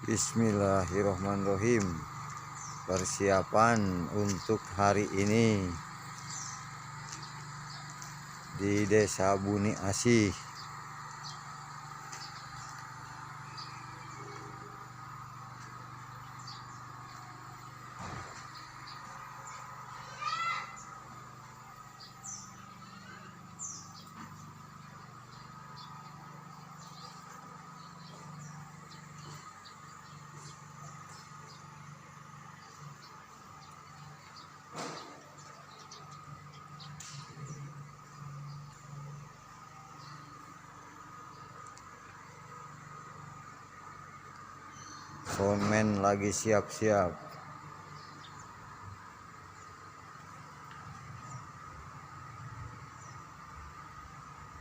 Bismillahirrahmanirrahim. Persiapan untuk hari ini di Desa Buni Asih. Soundman lagi siap-siap.